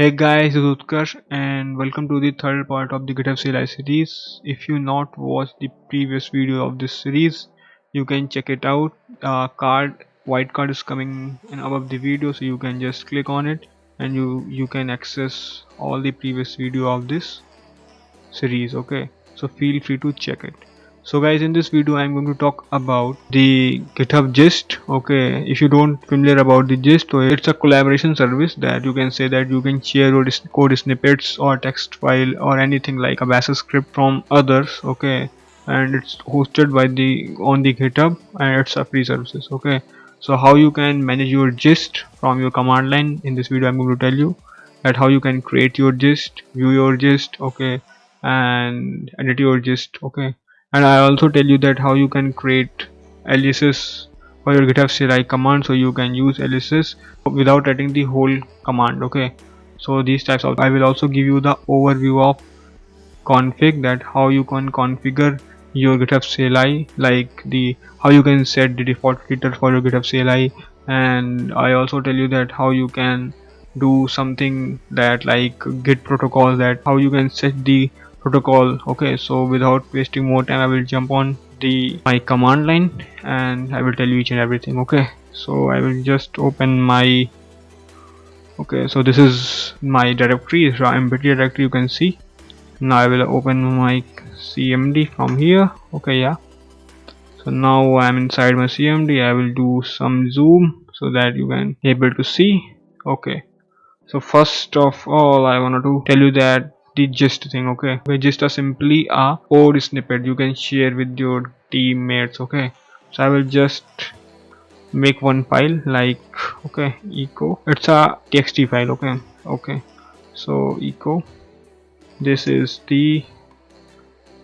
Hey guys, this is Utkarsh and welcome to the third part of the GitHub CLI series. If you not watched the previous video of this series, you can check it out. White card is coming in above the video, so you can just click on it and you can access all the previous video of this series. Okay, so feel free to check it. So guys, in this video I'm going to talk about the GitHub gist. Okay, if you don't familiar about the gist, so it's a collaboration service that you can say that you can share your code snippets or text file or anything like a bash script from others. Okay, and it's hosted by the on the GitHub and it's a free services. Okay, so how you can manage your gist from your command line, in this video I'm going to tell you that how you can create your gist, view your gist, okay, and edit your gist. Okay, and I also tell you that how you can create aliases for your GitHub CLI command, so you can use aliases without writing the whole command. Okay, so these types of, I will also give you the overview of config, that how you can configure your GitHub CLI, like the how you can set the default filter for your GitHub CLI, and I also tell you that how you can do something that like git protocol, that how you can set the protocol. Okay, so without wasting more time, I will jump on the my command line and I will tell you each and everything. Okay, so I will just open my, okay, so this is my directory, it's empty directory, you can see. Now I will open my cmd from here. Okay, yeah, so now I'm inside my cmd. I will do some zoom so that you can able to see. Okay, so first of all I wanted to tell you that the gist thing. Okay, gist is simply a code snippet you can share with your teammates. Okay, so I will just make one file like, okay, echo, it's a txt file. Okay, so echo, this is the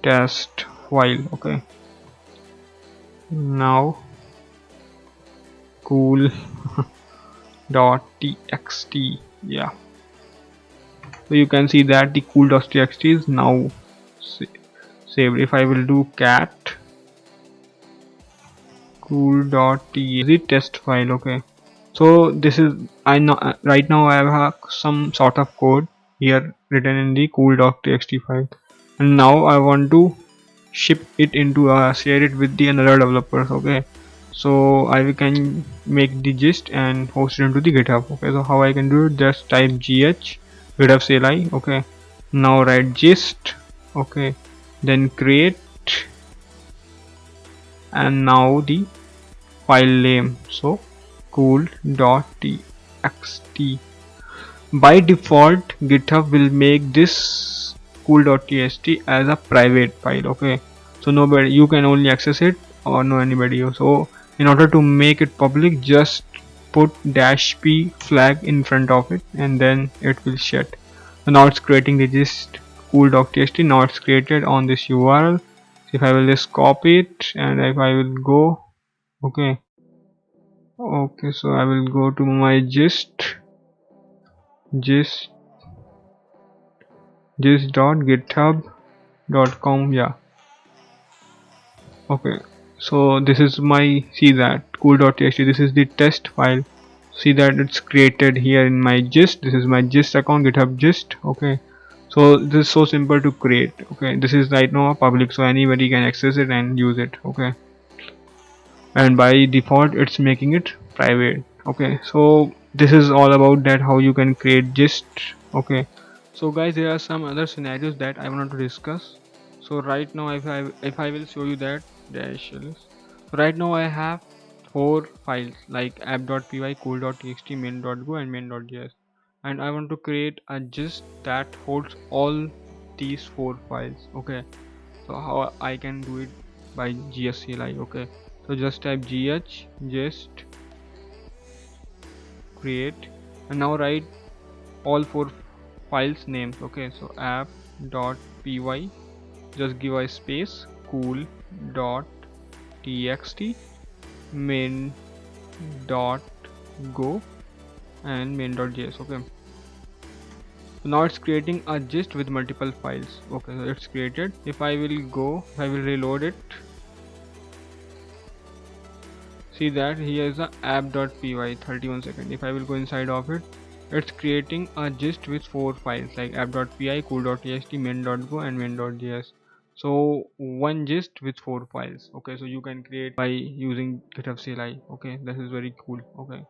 test file. Okay, now cool dot txt, yeah, so you can see that the cool.txt is now saved. If I will do cat cool.txt, the test file. Okay, so this is, I know right now I have some sort of code here written in the cool.txt file, and now I want to ship it into share it with the another developers. Okay, so I can make the gist and host it into the GitHub. Okay, so how I can do it, just type gh GitHub CLI. Okay, now write gist. Okay, then create, and now the file name, so cool.txt. By default GitHub will make this cool.txt as a private file. Okay, so nobody, you can only access it or no anybody else. So in order to make it public, just put -p flag in front of it and then it will shut. So now it's creating the gist cool.txt. now it's created on this URL. If I will just copy it and if I will go, okay, so I will go to my gist.github.com. yeah, okay, so this is my, see that cool.txt, this is the test file. See that it's created here in my gist. This is my gist account, GitHub gist. Okay, so this is so simple to create. Okay, this is right now public, so anybody can access it and use it. Okay, and by default it's making it private. Okay, so this is all about that how you can create gist. Okay, so guys, there are some other scenarios that I wanted to discuss. So right now if I will show you that right now I have 4 files like app.py, cool.txt, main.go and main.js, and I want to create a gist that holds all these 4 files. Okay, so how I can do it, by GSCLI. Okay, so just type gh gist create, and now write all 4 files names. Okay, so app.py, just give a space, cool.txt, main.go and main.js. okay, so now it's creating a gist with multiple files. Okay, so it's created. If I will reload it, see that here is a app.py, 31 seconds. If I will go inside of it, it's creating a gist with 4 files like app.py, cool.txt, main.go and main.js. So one gist with 4 files. Okay, so you can create by using GitHub CLI. Okay, this is very cool. Okay,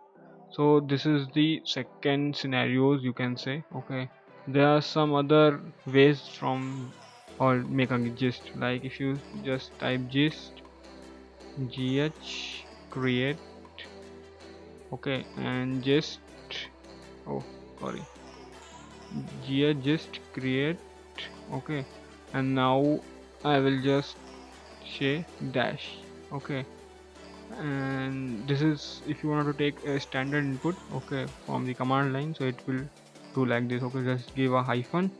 so this is the second scenarios you can say. Okay, there are some other ways from or make a gist, like if you just type gist gh create, okay, and just, oh sorry, just create, okay, and now I will just say dash, okay, and this is if you want to take a standard input, okay, from the command line, so it will do like this. Okay, just give a hyphen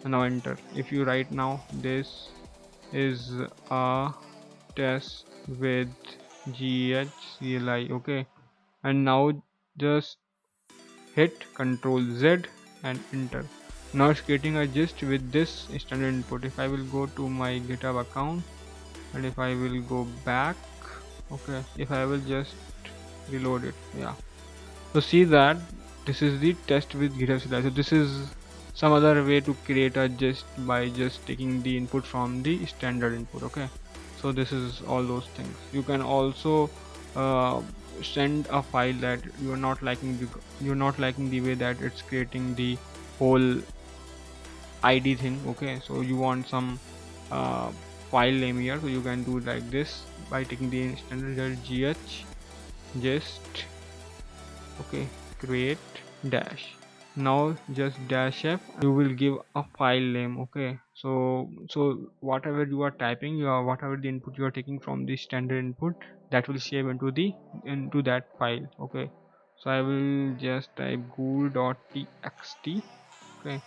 and now enter. If you write now this is a test with GHCLI, okay, and now just hit Ctrl Z and enter. Now it's creating a gist with this standard input. If I will go to my GitHub account and if I will go back, okay, if I will just reload it, yeah, so see that this is the test with GitHub CLI. So this is some other way to create a gist by just taking the input from the standard input. Okay, so this is all those things. You can also send a file that you're not liking the way that it's creating the whole ID thing. Okay, so you want some file name here, so you can do like this by taking the standard gh just, okay, create dash, now just dash f, you will give a file name. Okay, so whatever you are typing, whatever the input you are taking from the standard input, that will save into that file. Okay, so I will just type ghoul.txt. okay,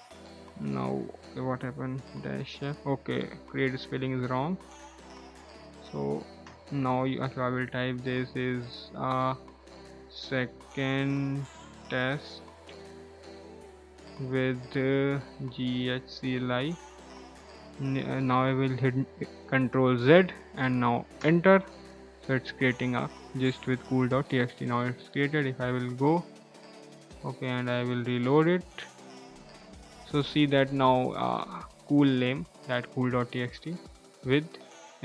now what happened, dash f, okay, create spelling is wrong, so now okay, I will type this is second test with GHCLI. Now I will hit Ctrl Z and now enter. So it's creating a gist with cool.txt. Now it's created. If I will go, okay, and I will reload it. So see that now cool name, that cool.txt with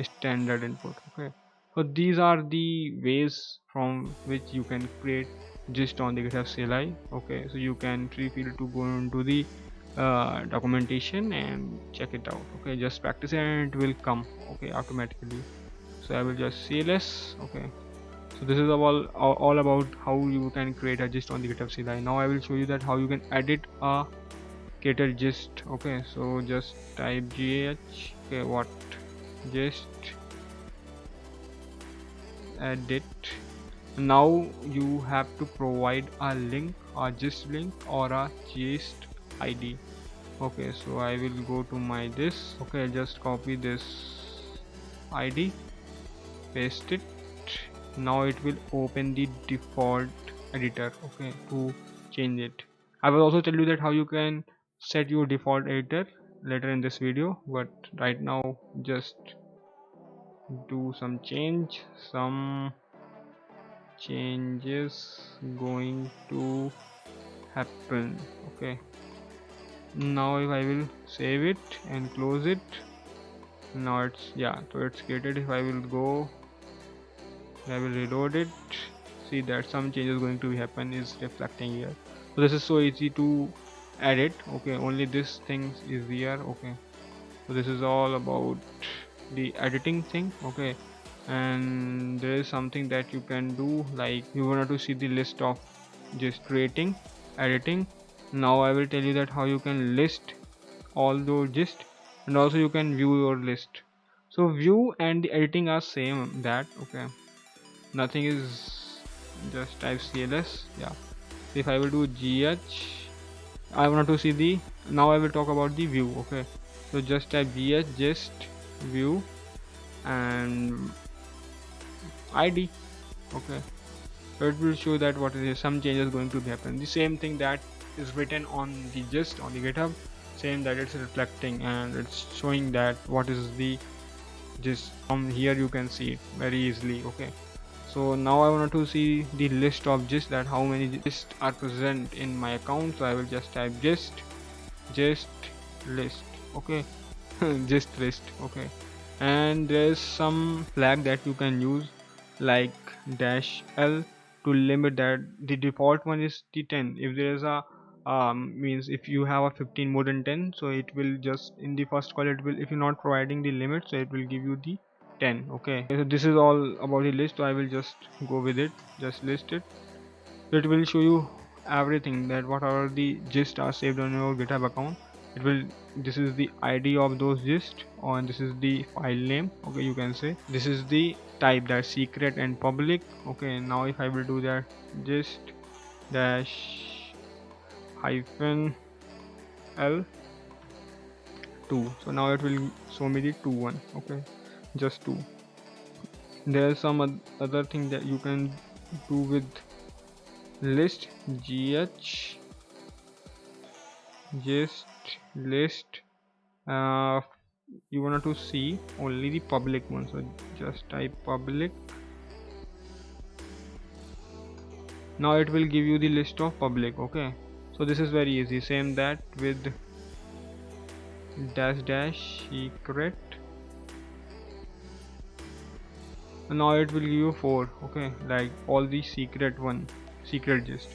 standard input. Okay, so these are the ways from which you can create gist on the GitHub CLI. Okay, so you can feel free to go into the documentation and check it out. Okay, just practice it and it will come, okay, automatically. So I will just CLS. Okay, so this is all about how you can create a gist on the GitHub CLI. Now I will show you that how you can edit a creator gist. Okay, so just type gh, okay, what gist edit. Now you have to provide a link, a gist link or a gist id. Okay, so I will go to my this, okay, just copy this id, paste it. Now it will open the default editor, okay, to change it. I will also tell you that how you can set your default editor later in this video, but right now just do some changes going to happen. Okay, now if I will save it and close it, now it's, yeah, so it's created. If I will go, I will reload it, see that some changes going to happen is reflecting here. So this is so easy to edit. Okay, only this thing is here. Okay, so this is all about the editing thing. Okay, and there is something that you can do, like you want to see the list of just creating, editing. Now I will tell you that how you can list all those gist, and also you can view your list. So view and the editing are same, that, okay, nothing is, just type cls. Yeah, if I will do gh, I want to see the, now I will talk about the view. Okay, so just type gh just view and id. Okay, so it will show that what is some changes going to happen. The same thing that is written on the gist on the GitHub, same that it's reflecting and it's showing that what is the gist. From here you can see it very easily. Okay, So now I want to see the list of gist, that how many gist are present in my account. So I will just type gist list, okay. Gist list, okay. And there's some flag that you can use, like -l, to limit that. The default one is the 10. If there is a means if you have a 15 more than 10, so it will just in the first call, it will, if you're not providing the limit, so it will give you the 10, okay. So this is all about the list, so I will just go with it, just list it. It will show you everything, that what are the gist are saved on your GitHub account. It will, this is the ID of those gist, or this is the file name, okay, you can say. This is the type, that secret and public, okay. Now if I will do that, gist dash hyphen l 2, so now it will show me the 2 one, okay, just 2. There's some other thing that you can do with list, gh gist list. You want to see only the public one, so just type public. Now it will give you the list of public, okay. So this is very easy. Same that with dash secret. Now it will give you 4, okay, like all the secret gist.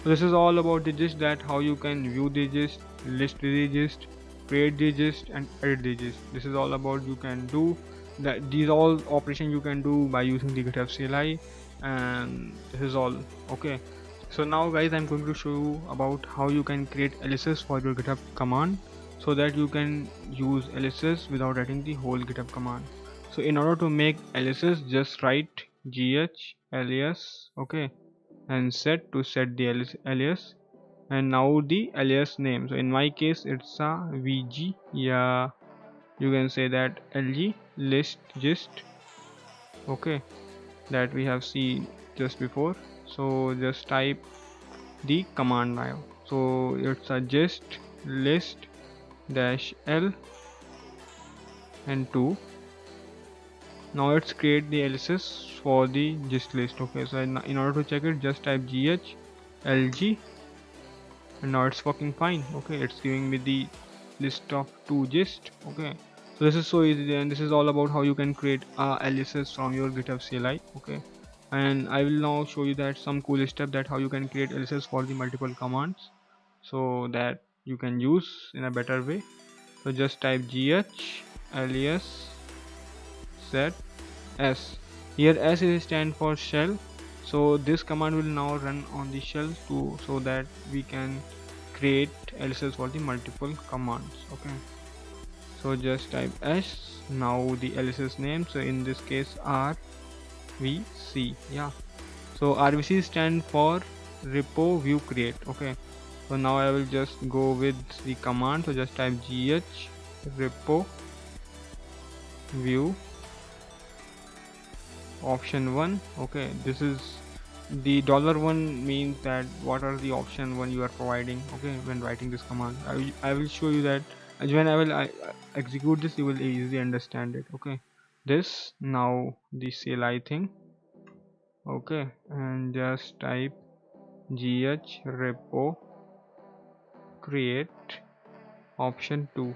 So this is all about the gist, that how you can view the gist, list the gist, create the gist, and edit the gist. This is all about, you can do that, these all operations you can do by using the GitHub CLI, and this is all, okay. So now guys, I'm going to show you about how you can create aliases for your GitHub command, so that you can use aliases without writing the whole GitHub command. So in order to make aliases, just write gh alias, okay, and set the alias, and now the alias name. So in my case it's a vg, yeah, you can say that lg list gist, okay, that we have seen just before. So just type the command now. So it's a gist list dash l and 2. Now let's create the aliases for the gist list, okay. So in order to check it, just type gh lg, and now it's working fine, okay. It's giving me the list of 2 gist, okay. So this is so easy, and this is all about how you can create aliases from your GitHub CLI, okay. And I will now show you that some cool step, that how you can create aliases for the multiple commands, so that you can use in a better way. So just type gh alias set s. Here s is stand for shell, so this command will now run on the shell too, so that we can create aliases for the multiple commands, okay. So just type s, now the aliases name, so in this case rvc, yeah. So rvc stand for repo view create, okay. So now I will just go with the command, so just type gh repo view option 1, okay. This is the $1 means that what are the option 1 you are providing, okay, when writing this command. I will show you that when I will execute this, you will easily understand it, okay. This, now the CLI thing, okay, and just type gh repo create option 2.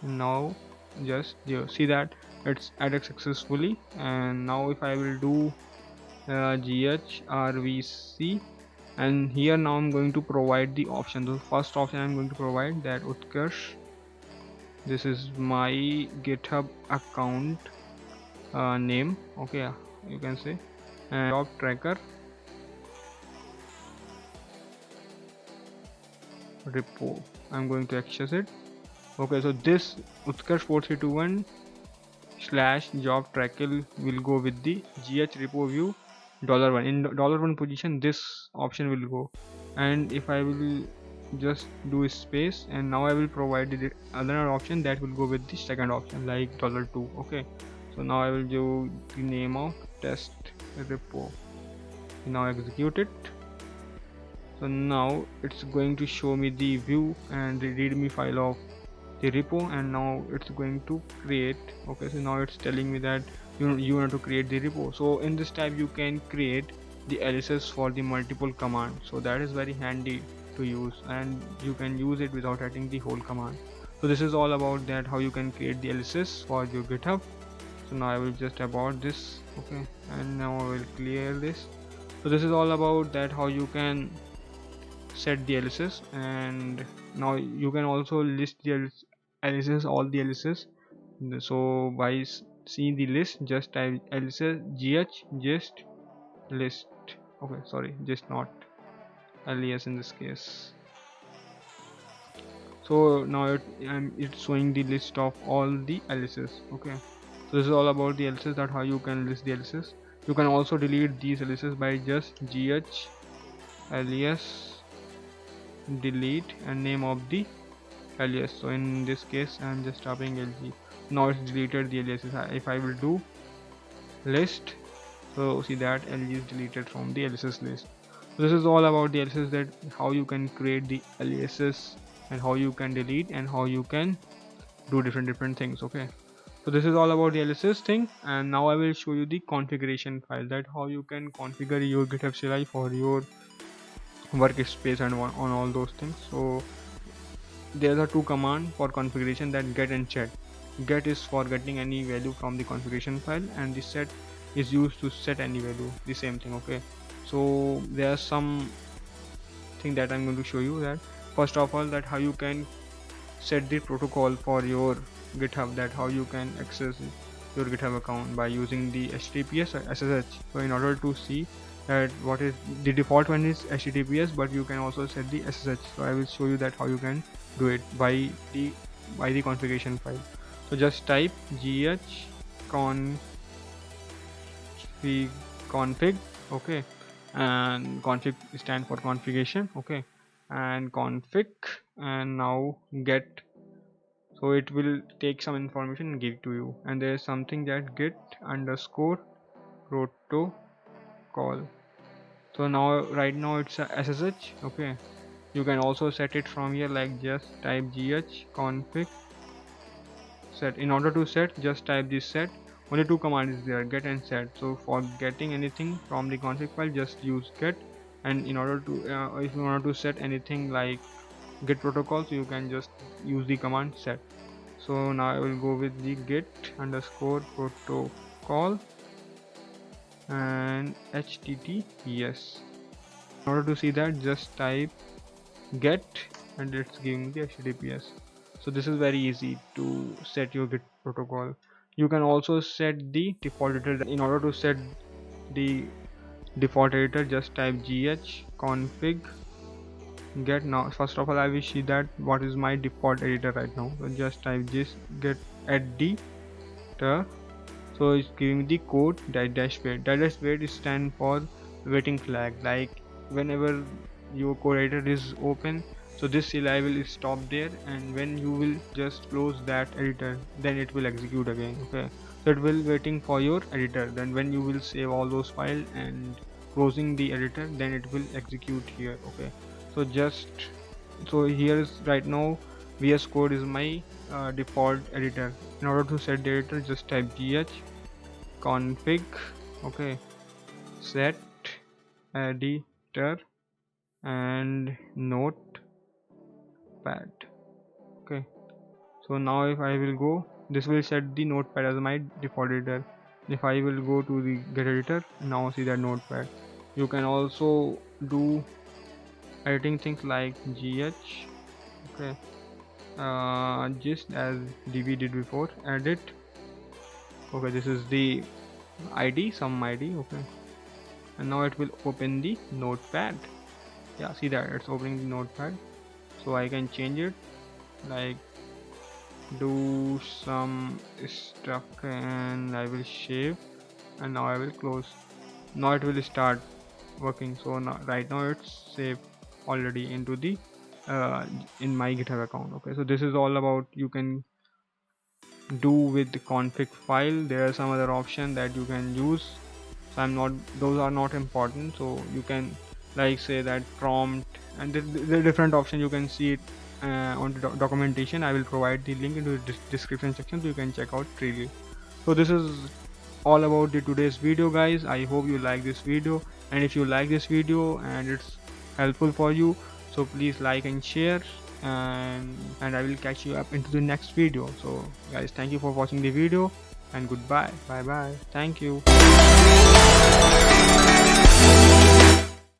Now just see that it's added successfully. And now if I will do ghrvc, and here now I'm going to provide the option. The first option I'm going to provide, that Utkarsh, this is my GitHub account name, okay, you can say, and job tracker repo, I'm going to access it, okay. So this Utkarsh 4321 / job tracker will go with the gh repo view $1. In $1 position, this option will go. And if I will just do space, and now I will provide the other option that will go with the second option, like $2, okay. So now I will do the name of test repo, now execute it. So now it's going to show me the view and the readme file of the repo, and now it's going to create, okay. So now it's telling me that you want to create the repo. So in this type you can create the aliases for the multiple commands, so that is very handy to use, and you can use it without writing the whole command. So this is all about that, how you can create the aliases for your GitHub. So now I will just abort this, okay, and now I will clear this. So this is all about that, how you can set the aliases, and now you can also list the aliases, all the aliases. So by seeing the list, just type aliases gh just list, okay, sorry, just not alias in this case. So now it's showing the list of all the aliases, okay. So this is all about the aliases, that how you can list the aliases. You can also delete these aliases by just gh alias delete and name of the alias. So in this case I'm just typing lg. Now it's deleted the aliases. If I will do list, so see that lg is deleted from the aliases list. So this is all about the aliases, that how you can create the aliases and how you can delete and how you can do different things, okay. So this is all about the aliases thing, and now I will show you the configuration file, that how you can configure your GitHub CLI for your workspace and on all those things. So there are two commands for configuration, that get and set. Get is for getting any value from the configuration file, and the set is used to set any value, the same thing, okay. So there are some thing that I'm going to show you, that first of all, that how you can set the protocol for your GitHub, that how you can access your GitHub account by using the HTTPS or SSH. So in order to see that what is the default one is HTTPS, but you can also set the SSH. So I will show you that how you can do it by the configuration file. So just type gh config, okay, and config stand for configuration, okay, and config, and now get. So it will take some information and give it to you, and there is something that git underscore protocol. So now right now it's a SSH, okay. You can also set it from here, like just type gh config set. In order to set, just type this set. Only two commands is there, get and set. So for getting anything from the config file, just use get, and in order to if you want to set anything like git protocol, so you can just use the command set. So now I will go with the git underscore protocol and HTTPS. In order to see that, just type get, and it's giving the HTTPS. So this is very easy to set your git protocol. You can also set the default editor. In order to set the default editor, just type gh config get. Now first of all, I will see that what is my default editor right now. So just type this get editor. So it's giving the code dash wait. Dash wait is stand for waiting flag, like whenever your code editor is open, so this CLI will stop there, and when you will just close that editor, then it will execute again, okay. So it will waiting for your editor, then when you will save all those files and closing the editor, then it will execute here, okay. So just, so here is right now VS Code is my default editor. In order to set the editor, just type gh config, okay, set editor and notepad, okay. So now if I will go, this will set the notepad as my default editor. If I will go to the get editor, now see that notepad. You can also do editing things like gh, okay, just as db did before, edit, okay, this is the id, some id, okay, and now it will open the notepad. Yeah, see that it's opening the notepad. So I can change it, like do some stuff, and I will save, and now I will close. Now it will start working. So now right now it's saved already into the in my GitHub account, okay. So this is all about you can do with the config file. There are some other option that you can use, so those are not important. So you can like say that prompt, and the different option you can see it on the documentation. I will provide the link into the description section, so you can check out freely. So this is all about the today's video, guys. I hope you like this video, and if you like this video and it's helpful for you, so please like and share, and I will catch you up into the next video. So guys, thank you for watching the video, and goodbye. Bye bye. Thank you.